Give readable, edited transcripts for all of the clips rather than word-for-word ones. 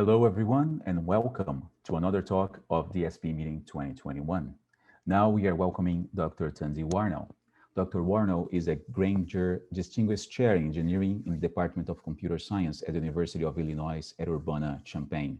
Hello, everyone, and welcome to another talk of the SBE meeting 2021. Now we are welcoming Dr. Tandy Warnow. Dr. Warnow is a Granger Distinguished Chair in Engineering in the Department of Computer Science at the University of Illinois at Urbana-Champaign.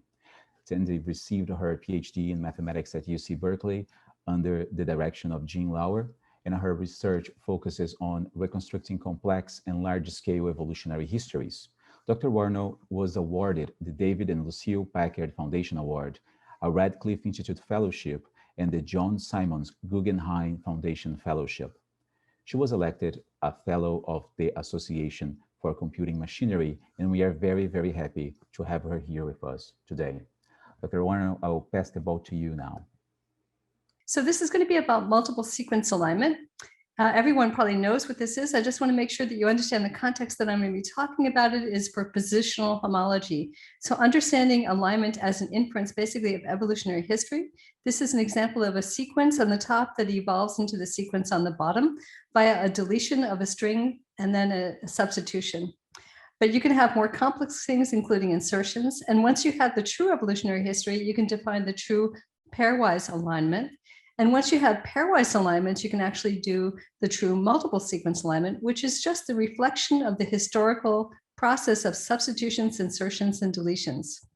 Tandy received her Ph.D. in mathematics at UC Berkeley under the direction of Jean Lauer, and her research focuses on reconstructing complex and large-scale evolutionary histories. Dr. Warnow was awarded the David and Lucille Packard Foundation Award, a Radcliffe Institute Fellowship, and the John Simons Guggenheim Foundation Fellowship. She was elected a Fellow of the Association for Computing Machinery, and we are very, very happy to have her here with us today. Dr. Warnow, I will pass the ball to you now. So this is going to be about multiple sequence alignment. Everyone probably knows what this is. I just want to make sure that you understand the context that I'm going to be talking about. It is for positional homology. So understanding alignment as an inference basically of evolutionary history. This is an example of a sequence on the top that evolves into the sequence on the bottom via a deletion of a string and then a substitution. But you can have more complex things, including insertions. And once you have the true evolutionary history, you can define the true pairwise alignment. And once you have pairwise alignments, you can actually do the true multiple sequence alignment, which is just the reflection of the historical process of substitutions, insertions, and deletions.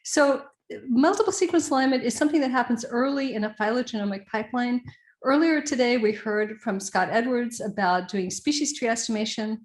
So multiple sequence alignment is something that happens early in a phylogenomic pipeline. Earlier today, we heard from Scott Edwards about doing species tree estimation.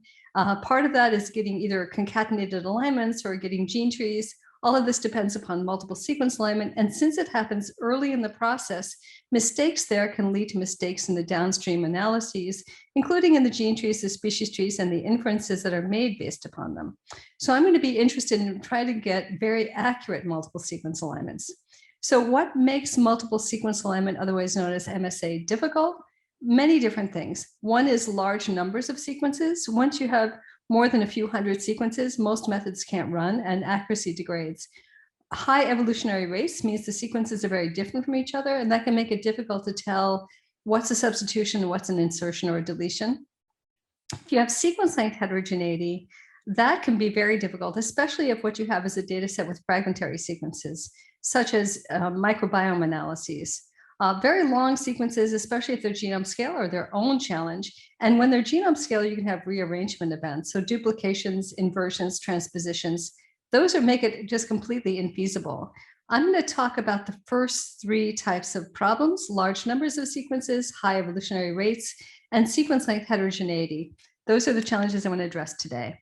Part of that is getting either concatenated alignments or getting gene trees. All of this depends upon multiple sequence alignment. And since it happens early in the process, mistakes there can lead to mistakes in the downstream analyses, including in the gene trees, the species trees, and the inferences that are made based upon them. So I'm going to be interested in trying to get very accurate multiple sequence alignments. So what makes multiple sequence alignment, otherwise known as MSA, difficult? Many different things. One is large numbers of sequences. Once you have more than a few hundred sequences, most methods can't run and accuracy degrades. High evolutionary rates means the sequences are very different from each other, and that can make it difficult to tell what's a substitution and what's an insertion or a deletion. If you have sequence length heterogeneity, that can be very difficult, especially if what you have is a data set with fragmentary sequences, such as microbiome analyses. Very long sequences, especially if they're genome scale, are their own challenge. And when they're genome scale, you can have rearrangement events. So duplications, inversions, transpositions, those make it just completely infeasible. I'm going to talk about the first three types of problems: large numbers of sequences, high evolutionary rates, and sequence length heterogeneity. Those are the challenges I want to address today.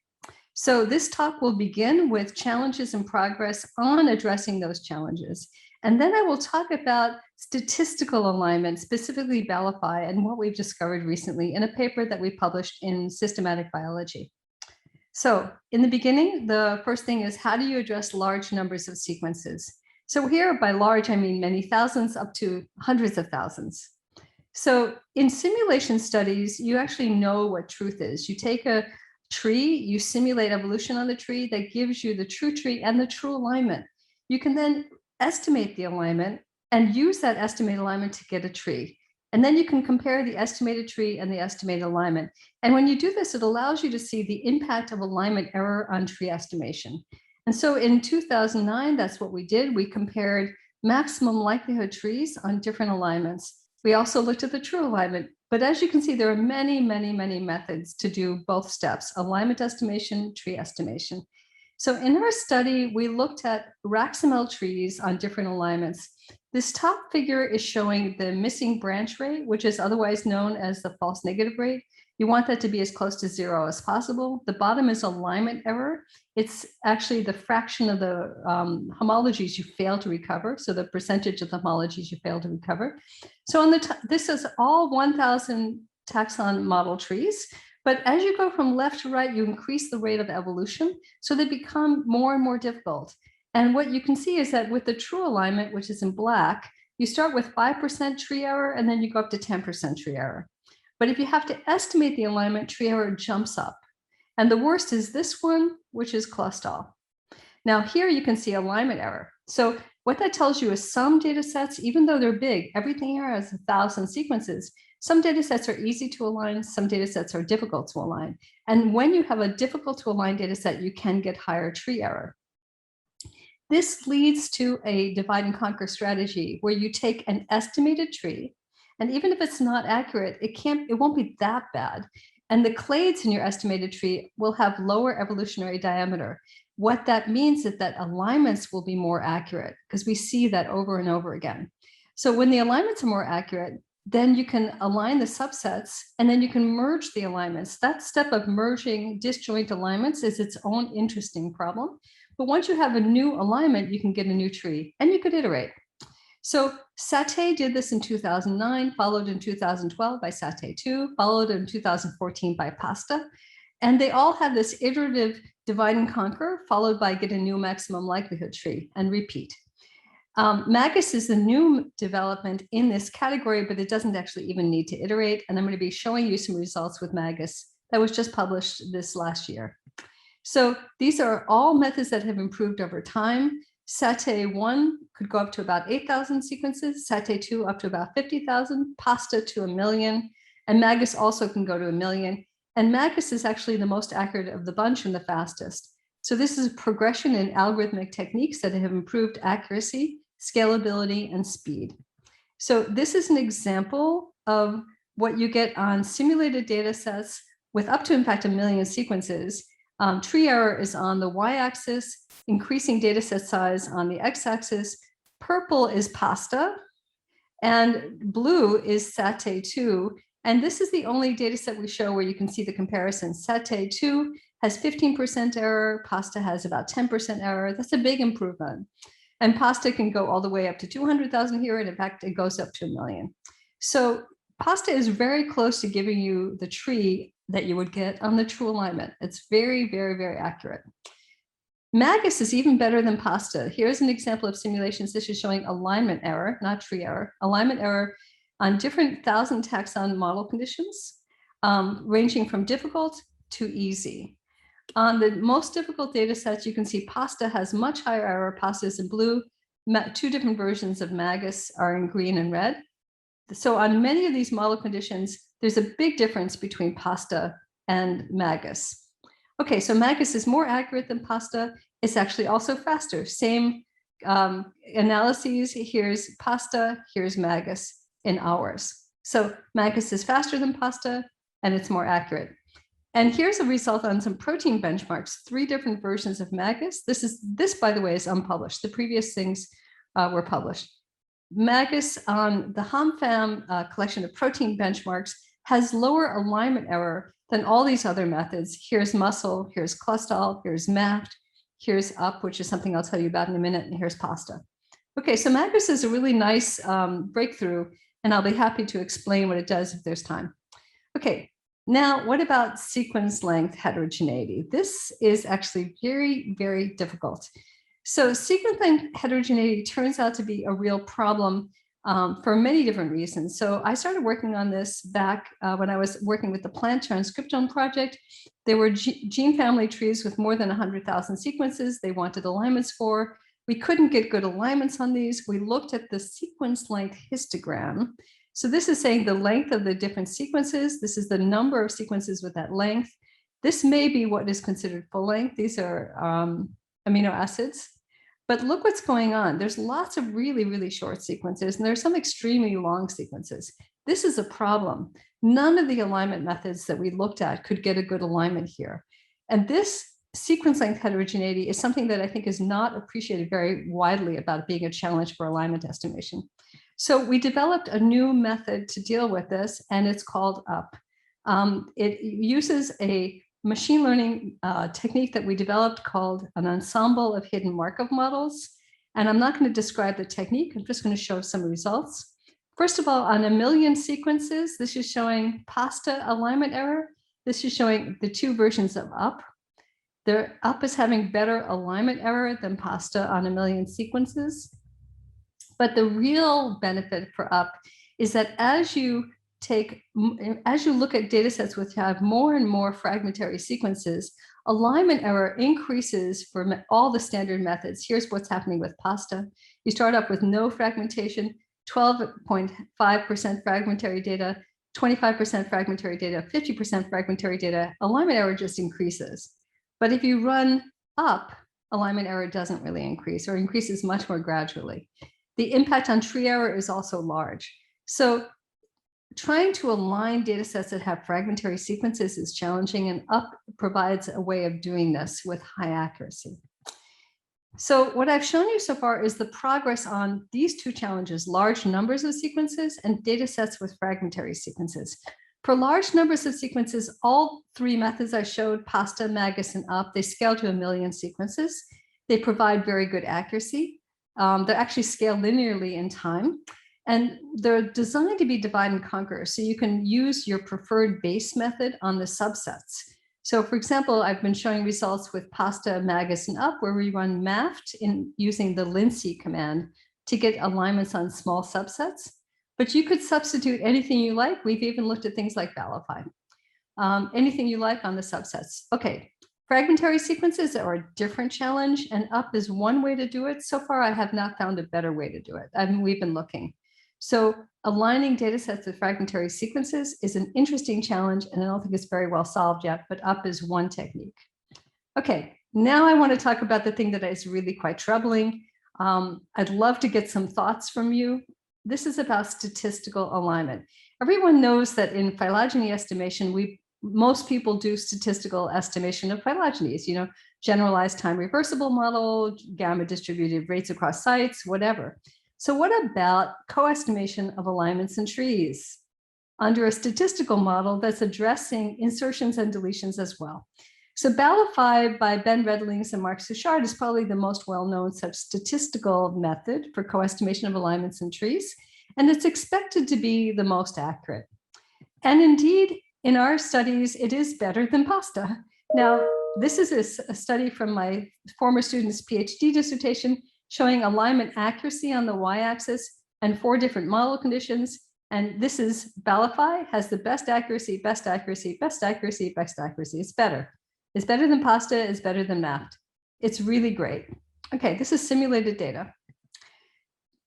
So this talk will begin with challenges and progress on addressing those challenges. And then I will talk about statistical alignment, specifically Balify, and what we've discovered recently in a paper that we published in Systematic Biology. So in the beginning, the first thing is, how do you address large numbers of sequences? So here, by large, I mean many thousands up to hundreds of thousands. So in simulation studies, you actually know what truth is. You take a tree, you simulate evolution on the tree that gives you the true tree and the true alignment. You can then estimate the alignment and use that estimated alignment to get a tree. And then you can compare the estimated tree and the estimated alignment. And when you do this, it allows you to see the impact of alignment error on tree estimation. And so in 2009, that's what we did. We compared maximum likelihood trees on different alignments. We also looked at the true alignment. But as you can see, there are many, many, many methods to do both steps: alignment estimation, tree estimation. So in our study, we looked at RAXML trees on different alignments. This top figure is showing the missing branch rate, which is otherwise known as the false negative rate. You want that to be as close to 0 as possible. The bottom is alignment error. It's actually the fraction of the homologies you fail to recover, so the percentage of the homologies you fail to recover. So on the top, this is all 1,000 taxon model trees. But as you go from left to right, you increase the rate of evolution, so they become more and more difficult. And what you can see is that with the true alignment, which is in black, you start with 5% tree error, and then you go up to 10% tree error. But if you have to estimate the alignment, tree error jumps up. And the worst is this one, which is Clustall. Now here you can see alignment error. So what that tells you is some data sets, even though they're big, everything here has 1,000 sequences. Some data sets are easy to align, some data sets are difficult to align. And when you have a difficult to align data set, you can get higher tree error. This leads to a divide and conquer strategy where you take an estimated tree, and even if it's not accurate, it won't be that bad. And the clades in your estimated tree will have lower evolutionary diameter. What that means is that alignments will be more accurate, because we see that over and over again. So when the alignments are more accurate, then you can align the subsets, and then you can merge the alignments. That step of merging disjoint alignments is its own interesting problem. But once you have a new alignment, you can get a new tree, and you could iterate. So Satay did this in 2009, followed in 2012 by Satay 2, followed in 2014 by Pasta. And they all have this iterative divide and conquer, followed by get a new maximum likelihood tree and repeat. Magus is the new development in this category, but it doesn't actually even need to iterate. And I'm going to be showing you some results with Magus that was just published this last year. So these are all methods that have improved over time. Satay 1 could go up to about 8,000 sequences, Satay 2 up to about 50,000, Pasta to 1 million, and Magus also can go to 1 million. And Magus is actually the most accurate of the bunch and the fastest. So this is a progression in algorithmic techniques that have improved accuracy, scalability, and speed. So this is an example of what you get on simulated data sets with up to, in fact, 1 million sequences. Tree error is on the y-axis, increasing data set size on the x-axis. Purple is Pasta, and blue is Satay 2. And this is the only data set we show where you can see the comparison. Satay 2 has 15% error, Pasta has about 10% error. That's a big improvement. And Pasta can go all the way up to 200,000 here, and in fact, it goes up to 1 million. So Pasta is very close to giving you the tree that you would get on the true alignment. It's very, very, very accurate. Magus is even better than Pasta. Here's an example of simulations. This is showing alignment error, not tree error, alignment error on different 1,000 taxon model conditions, ranging from difficult to easy. On the most difficult data sets, you can see Pasta has much higher error. Pasta is in blue. Two different versions of Magus are in green and red. So on many of these model conditions, there's a big difference between Pasta and Magus. Okay, so Magus is more accurate than Pasta. It's actually also faster. Same analyses. Here's Pasta, here's Magus in hours. So Magus is faster than Pasta, and it's more accurate. And here's a result on some protein benchmarks, 3 different versions of Magus. This, by the way, is unpublished. The previous things were published. Magus on the HOMFAM collection of protein benchmarks has lower alignment error than all these other methods. Here's muscle, here's Clustol, here's MAFT, here's UP, which is something I'll tell you about in a minute, and here's Pasta. Okay, so Magus is a really nice breakthrough, and I'll be happy to explain what it does if there's time. Okay, now what about sequence length heterogeneity? This is actually very, very difficult. So sequence length heterogeneity turns out to be a real problem for many different reasons. So I started working on this back when I was working with the Plant Transcriptome Project. There were gene family trees with more than 100,000 sequences they wanted alignments for. We couldn't get good alignments on these. We looked at the sequence length histogram. So this is saying the length of the different sequences. This is the number of sequences with that length. This may be what is considered full length. These are amino acids. But look what's going on. There's lots of really, really short sequences, and there's some extremely long sequences. This is a problem. None of the alignment methods that we looked at could get a good alignment here. And this sequence length heterogeneity is something that I think is not appreciated very widely about being a challenge for alignment estimation. So we developed a new method to deal with this, and it's called UP. It uses a machine learning technique that we developed called an ensemble of hidden Markov models. And I'm not going to describe the technique. I'm just going to show some results. First of all, on 1 million sequences, this is showing Pasta alignment error. This is showing the 2 versions of UP. The UP is having better alignment error than Pasta on 1 million sequences. But the real benefit for UP is that as you look at data sets which have more and more fragmentary sequences, alignment error increases for all the standard methods. Here's what's happening with Pasta. You start off with no fragmentation, 12.5% fragmentary data, 25% fragmentary data, 50% fragmentary data. Alignment error just increases. But if you run UP, alignment error doesn't really increase or increases much more gradually. The impact on tree error is also large. So trying to align data sets that have fragmentary sequences is challenging, and UP provides a way of doing this with high accuracy. So what I've shown you so far is the progress on these two challenges: large numbers of sequences and data sets with fragmentary sequences. For large numbers of sequences, all three methods I showed, PASTA, MAGIS, and UP, they scale to 1 million sequences. They provide very good accuracy. They actually scale linearly in time, and they're designed to be divide and conquer. So you can use your preferred base method on the subsets. So for example, I've been showing results with PASTA, MAGIS, and UP, where we run MAFT using the lincy command to get alignments on small subsets. But you could substitute anything you like. We've even looked at things like Valify. Anything you like on the subsets. Okay, fragmentary sequences are a different challenge, and UP is one way to do it. So far, I have not found a better way to do it. We've been looking. So aligning data sets with fragmentary sequences is an interesting challenge, and I don't think it's very well solved yet, but UP is one technique. Okay, now I want to talk about the thing that is really quite troubling. I'd love to get some thoughts from you. This is about statistical alignment. Everyone knows that in phylogeny estimation, most people do statistical estimation of phylogenies, generalized time reversible model, gamma distributed rates across sites, whatever. So what about co-estimation of alignments in trees under a statistical model that's addressing insertions and deletions as well? So Valify by Ben Redlings and Mark Suchard is probably the most well-known such statistical method for co-estimation of alignments in trees, and it's expected to be the most accurate. And indeed, in our studies, it is better than PASTA. Now, this is a study from my former student's PhD dissertation showing alignment accuracy on the y-axis and 4 different model conditions. And this is Valify has the best accuracy, best accuracy, best accuracy, best accuracy. It's better. It's better than PASTA, it's better than MAFT. It's really great. Okay, this is simulated data.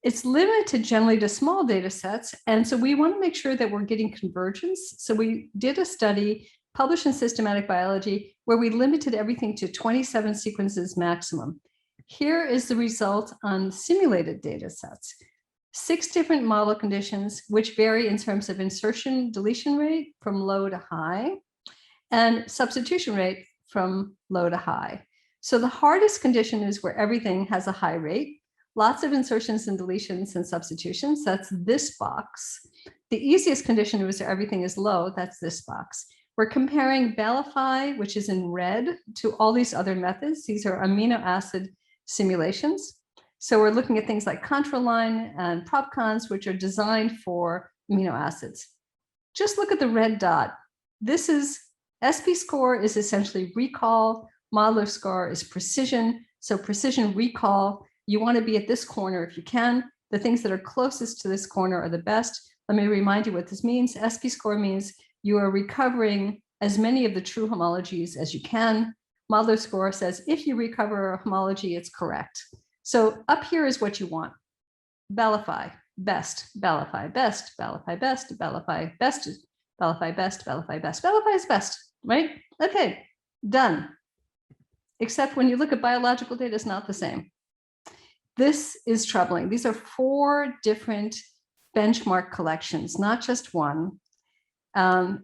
It's limited generally to small data sets. And so we want to make sure that we're getting convergence. So we did a study published in Systematic Biology where we limited everything to 27 sequences maximum. Here is the result on simulated data sets. 6 different model conditions, which vary in terms of insertion deletion rate from low to high, and substitution rate from low to high. So the hardest condition is where everything has a high rate, lots of insertions and deletions and substitutions. That's this box. The easiest condition is where everything is low. That's this box. We're comparing Valify, which is in red, to all these other methods. These are amino acid simulations. So we're looking at things like Contraline and PropCons, which are designed for amino acids. Just look at the red dot. This is SB score is essentially recall. Modular score is precision. So precision recall, you want to be at this corner if you can. The things that are closest to this corner are the best. Let me remind you what this means. SB score means you are recovering as many of the true homologies as you can. Modular score says if you recover a homology, it's correct. So up here is what you want. Valify, best, Valify, best, Valify, best, Valify, best, Valify, best, Valify, best. Valify is best, right? Okay, done. Except when you look at biological data, it's not the same. This is troubling. These are 4 different benchmark collections, not just one.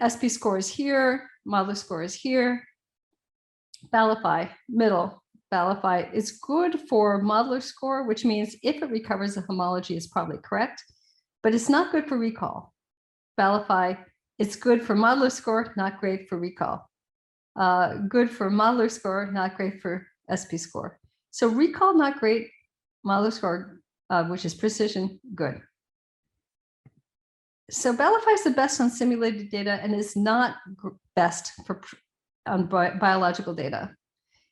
SP score is here, modular score is here. Valify, middle. Valify is good for modular score, which means if it recovers a homology, it's probably correct, but it's not good for recall. Valify, it's good for modular score, not great for recall. Good for modular score, not great for SP score. So recall, not great. Modular score, which is precision, good. So Valify is the best on simulated data and is not best for on biological data.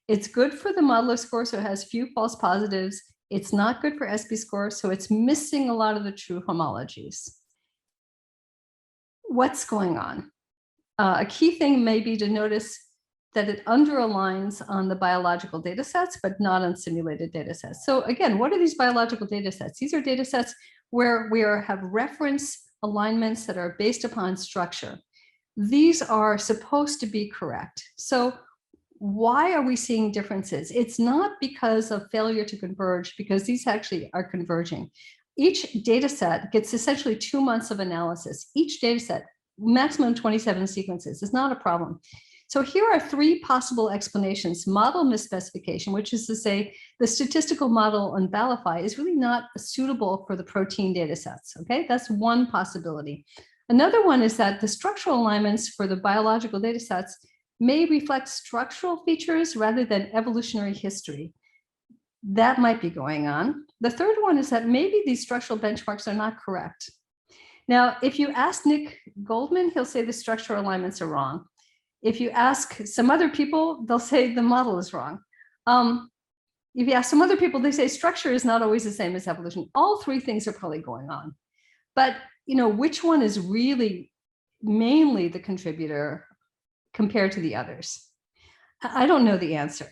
It's good for the modular score, so it has few false positives. It's not good for SP score, so it's missing a lot of the true homologies. What's going on? A key thing may be to notice that it underaligns on the biological data sets, but not on simulated data sets. So again, what are these biological data sets? These are data sets where we have reference alignments that are based upon structure. These are supposed to be correct. So why are we seeing differences? It's not because of failure to converge, because these actually are converging. Each data set gets essentially 2 months of analysis. Each data set, maximum 27 sequences, is not a problem. So here are 3 possible explanations. Model misspecification, which is to say the statistical model on Balify is really not suitable for the protein data sets, okay? That's one possibility. Another one is that the structural alignments for the biological data sets may reflect structural features rather than evolutionary history. That might be going on. The third one is that maybe these structural benchmarks are not correct. Now, if you ask Nick Goldman, he'll say the structural alignments are wrong. If you ask some other people, they'll say the model is wrong. If you ask some other people, they say structure is not always the same as evolution. All 3 things are probably going on. But which one is really mainly the contributor compared to the others? I don't know the answer.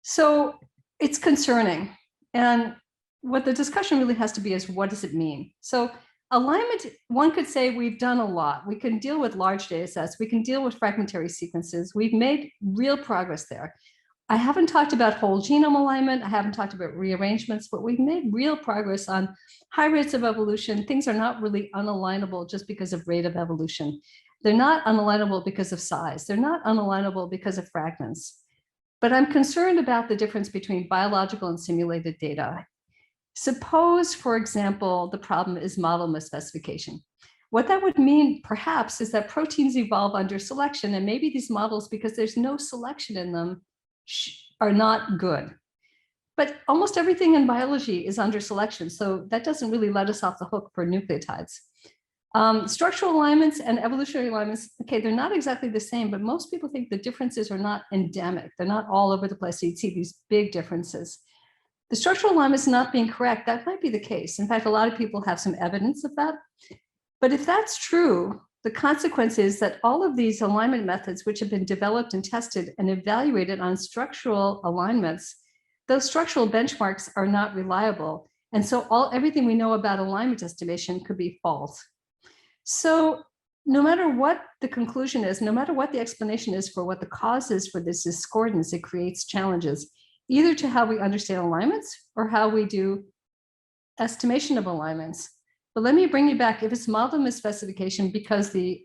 So it's concerning. And what the discussion really has to be is, what does it mean? So alignment, one could say we've done a lot. We can deal with large data sets. We can deal with fragmentary sequences. We've made real progress there. I haven't talked about whole genome alignment. I haven't talked about rearrangements, but we've made real progress on high rates of evolution. Things are not really unalignable just because of rate of evolution. They're not unalignable because of size. They're not unalignable because of fragments. But I'm concerned about the difference between biological and simulated data. Suppose, for example, the problem is model misspecification. What that would mean, perhaps, is that proteins evolve under selection, and maybe these models, because there's no selection in them, are not good. But almost everything in biology is under selection, so that doesn't really let us off the hook for nucleotides. Structural alignments and evolutionary alignments, okay, they're not exactly the same, but most people think the differences are not endemic. They're not all over the place. So you'd see these big differences. The structural alignments not being correct, that might be the case. In fact, a lot of people have some evidence of that. But if that's true, the consequence is that all of these alignment methods, which have been developed and tested and evaluated on structural alignments, those structural benchmarks are not reliable. And so everything we know about alignment estimation could be false. So no matter what the conclusion is, no matter what the explanation is for what the cause is for this discordance, it creates challenges, either to how we understand alignments or how we do estimation of alignments. But let me bring you back. If it's model misspecification because the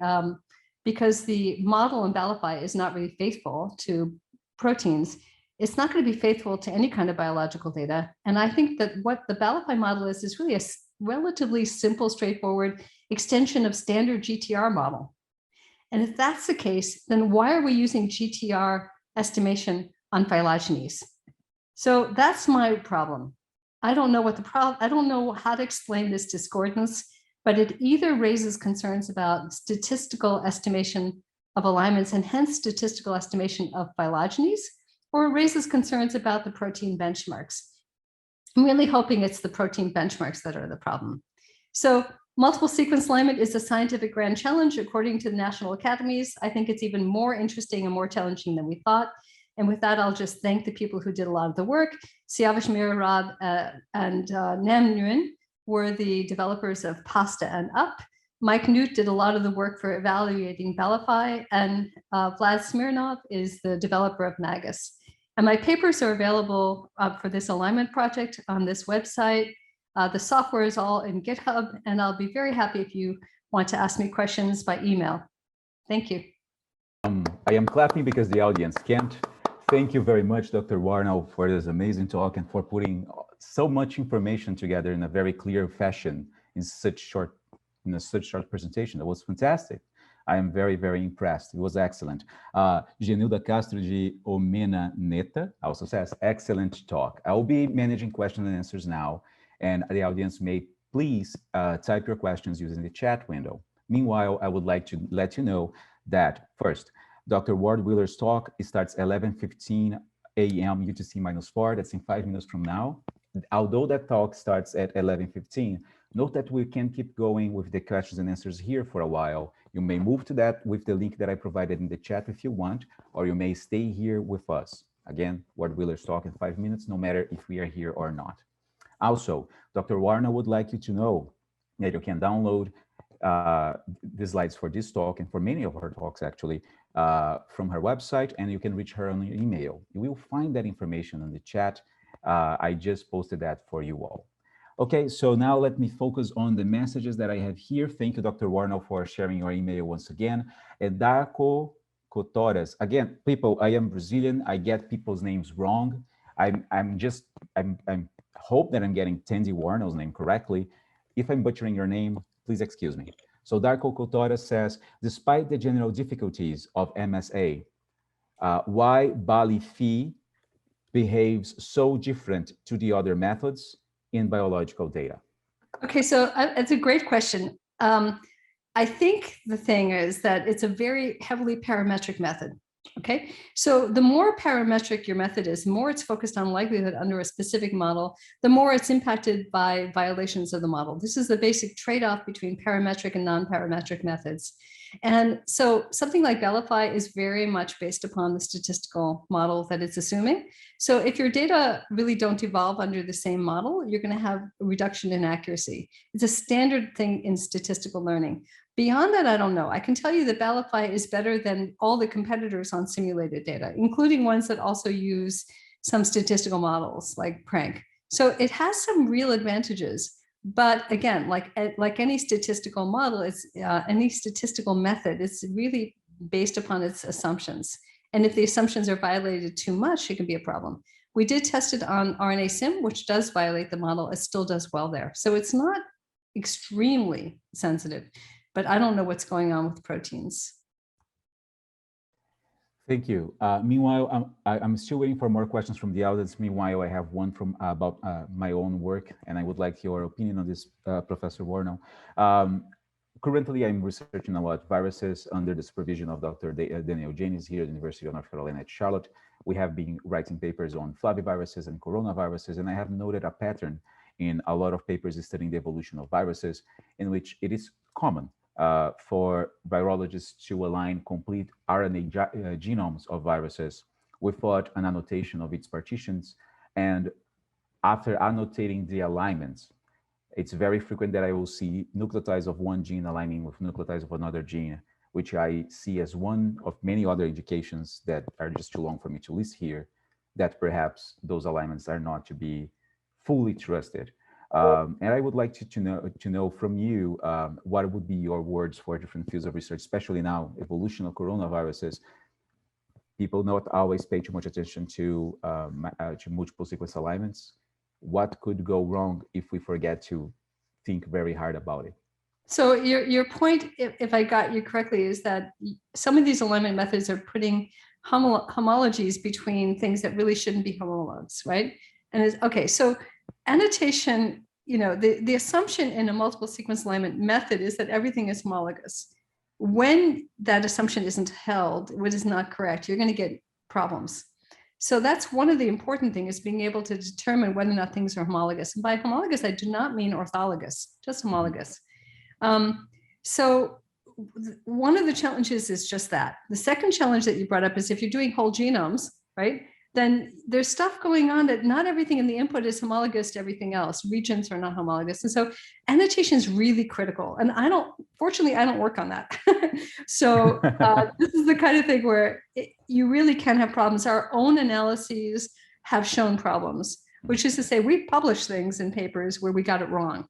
model in Balify is not really faithful to proteins, it's not going to be faithful to any kind of biological data. And I think that what the Balify model is really a relatively simple, straightforward extension of standard GTR model. And if that's the case, then why are we using GTR estimation on phylogenies? So that's my problem. I don't know what the problem, I don't know how to explain this discordance, but it either raises concerns about statistical estimation of alignments and hence statistical estimation of phylogenies, or it raises concerns about the protein benchmarks. I'm really hoping it's the protein benchmarks that are the problem. So multiple sequence alignment is a scientific grand challenge according to the national academies. I think it's even more interesting and more challenging than we thought. And with that, I'll just thank the people who did a lot of the work. Siavash Mirarab and Nam Nguyen were the developers of PASTA and UP. Mike Newt did a lot of the work for evaluating Balify, and Vlad Smirnov is the developer of Magus. And my papers are available for this alignment project on this website. The software is all in GitHub, and I'll be very happy if you want to ask me questions by email. Thank you. I am clapping because the audience can't. Thank you very much, Dr. Warnow, for this amazing talk and for putting so much information together in a very clear fashion in such short presentation. That was fantastic. I am very, very impressed. It was excellent. Genilda Castro de Omena Neta also says, excellent talk. I will be managing questions and answers now, and the audience may please type your questions using the chat window. Meanwhile, I would like to let you know that first, Dr. Ward Wheeler's talk starts 11:15 a.m. UTC-4. That's in 5 minutes from now. Although that talk starts at 11:15, note that we can keep going with the questions and answers here for a while. You may move to that with the link that I provided in the chat if you want, or you may stay here with us. Again, Ward Wheeler's talk in 5 minutes, no matter if we are here or not. Also, Dr. Warnow would like you to know that you can download the slides for this talk and for many of her talks actually from her website, and you can reach her on your email. You will find that information in the chat. I just posted that for you all. Okay, so now let me focus on the messages that I have here. Thank you, Dr. Warnow, for sharing your email once again. And Darko Cotoras. Again, people, I am Brazilian. I get people's names wrong. I'm hope that I'm getting Tandy Warnow's name correctly. If I'm butchering your name, please excuse me. So Darko Cotoras says, despite the general difficulties of MSA, why Bali Phi behaves so different to the other methods in biological data? Okay, so it's a great question. I think the thing is that it's a very heavily parametric method. Okay, so the more parametric your method is, the more it's focused on likelihood under a specific model, the more it's impacted by violations of the model. This is the basic trade-off between parametric and non-parametric methods. And so something like Belify is very much based upon the statistical model that it's assuming. So if your data really don't evolve under the same model, you're going to have a reduction in accuracy. It's a standard thing in statistical learning. Beyond that, I don't know. I can tell you that Belify is better than all the competitors on simulated data, including ones that also use some statistical models like Prank. So it has some real advantages. But again, like any statistical model, it's any statistical method, it's really based upon its assumptions. And if the assumptions are violated too much, it can be a problem. We did test it on RNA-Sim, which does violate the model. It still does well there. So it's not extremely sensitive, but I don't know what's going on with proteins. Thank you. Meanwhile, I'm still waiting for more questions from the audience. Meanwhile, I have one from about my own work, and I would like your opinion on this, Professor Warnow. Currently, I'm researching about viruses under the supervision of Dr. Daniel Janis here at the University of North Carolina at Charlotte. We have been writing papers on flaviviruses and coronaviruses, and I have noted a pattern in a lot of papers studying the evolution of viruses in which it is common for virologists to align complete RNA genomes of viruses without an annotation of its partitions. And after annotating the alignments, it's very frequent that I will see nucleotides of one gene aligning with nucleotides of another gene, which I see as one of many other indications that are just too long for me to list here, that perhaps those alignments are not to be fully trusted. And I would like to know from you what would be your words for different fields of research, especially now, evolution of coronaviruses. People not always pay too much attention to multiple sequence alignments. What could go wrong if we forget to think very hard about it? So your point, if I got you correctly, is that some of these alignment methods are putting homologies between things that really shouldn't be homologs, right? And it's, okay, so annotation, you know, the assumption in a multiple sequence alignment method is that everything is homologous. When that assumption isn't held, what is not correct, you're going to get problems. So that's one of the important things, is being able to determine whether or not things are homologous. And by homologous, I do not mean orthologous, just homologous. So one of the challenges is just that. The second challenge that you brought up is if you're doing whole genomes, right, then there's stuff going on that not everything in the input is homologous to everything else. Regions are not homologous. And so annotation is really critical. And fortunately, I don't work on that. So this is the kind of thing where you really can have problems. Our own analyses have shown problems, which is to say we publish things in papers where we got it wrong.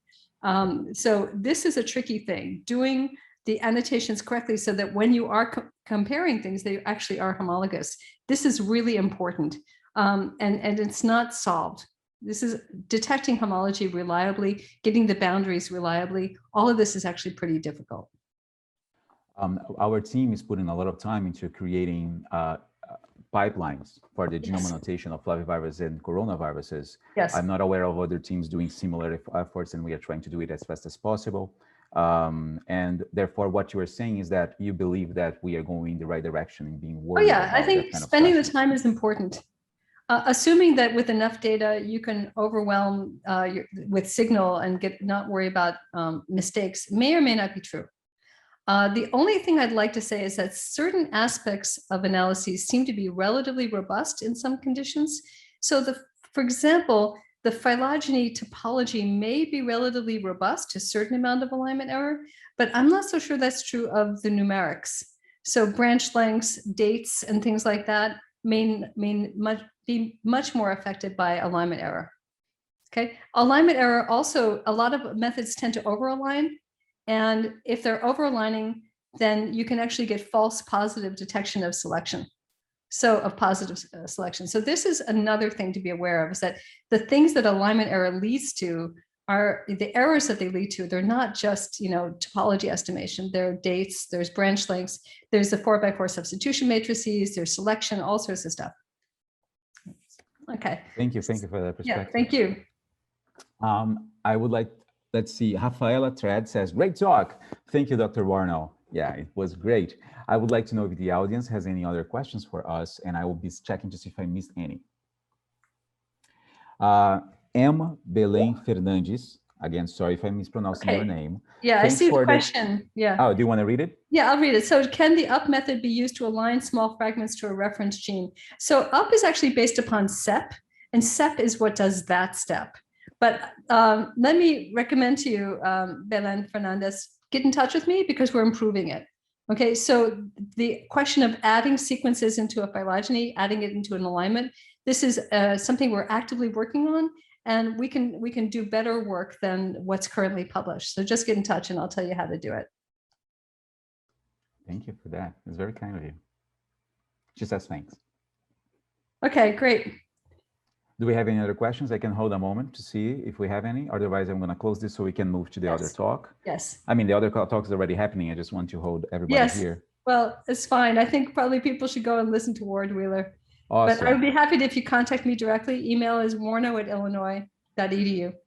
So this is a tricky thing, doing the annotations correctly so that when you are comparing things, they actually are homologous. This is really important, and it's not solved. This is detecting homology reliably, getting the boundaries reliably. All of this is actually pretty difficult. Our team is putting a lot of time into creating pipelines for the genome annotation of flaviviruses and coronaviruses. Yes. I'm not aware of other teams doing similar efforts, and we are trying to do it as fast as possible. And therefore, what you are saying is that you believe that we are going in the right direction in being worried. Oh yeah, I think spending the time is important. Assuming that with enough data, you can overwhelm with signal and not worry about mistakes may or may not be true. The only thing I'd like to say is that certain aspects of analyses seem to be relatively robust in some conditions. So for example, the phylogeny topology may be relatively robust to a certain amount of alignment error, but I'm not so sure that's true of the numerics. So branch lengths, dates, and things like that be much more affected by alignment error. Okay, alignment error also, a lot of methods tend to over-align. And if they're over-aligning, then you can actually get false positive detection of selection. So of positive selection. So this is another thing to be aware of, is that the things that alignment error leads to are the errors that they lead to. They're not just, topology estimation. There are dates, there's branch lengths, there's the 4x4 substitution matrices, there's selection, all sorts of stuff. Okay. Thank you for that perspective. Yeah, thank you. I would like, let's see, Rafaela Tread says, great talk. Thank you, Dr. Warnow. Yeah, it was great. I would like to know if the audience has any other questions for us, and I will be checking to see if I missed any. M. Belém Fernandes, again, sorry if I'm mispronouncing your name. Yeah, thanks, I see the question. Yeah. Oh, do you want to read it? Yeah, I'll read it. So can the UP method be used to align small fragments to a reference gene? So UP is actually based upon SEP, and SEP is what does that step. But let me recommend to you, Belén Fernandez, get in touch with me because we're improving it. Okay, so the question of adding sequences into a phylogeny, adding it into an alignment, this is something we're actively working on, and we can do better work than what's currently published. So just get in touch and I'll tell you how to do it. Thank you for that. It's very kind of you. She says thanks. Okay, great. Do we have any other questions? I can hold a moment to see if we have any. Otherwise, I'm going to close this so we can move to the other talk. Yes. I mean, the other talk is already happening. I just want to hold everybody here. Well, it's fine. I think probably people should go and listen to Ward Wheeler. Awesome. But I would be happy if you contact me directly. Email is warnow@illinois.edu.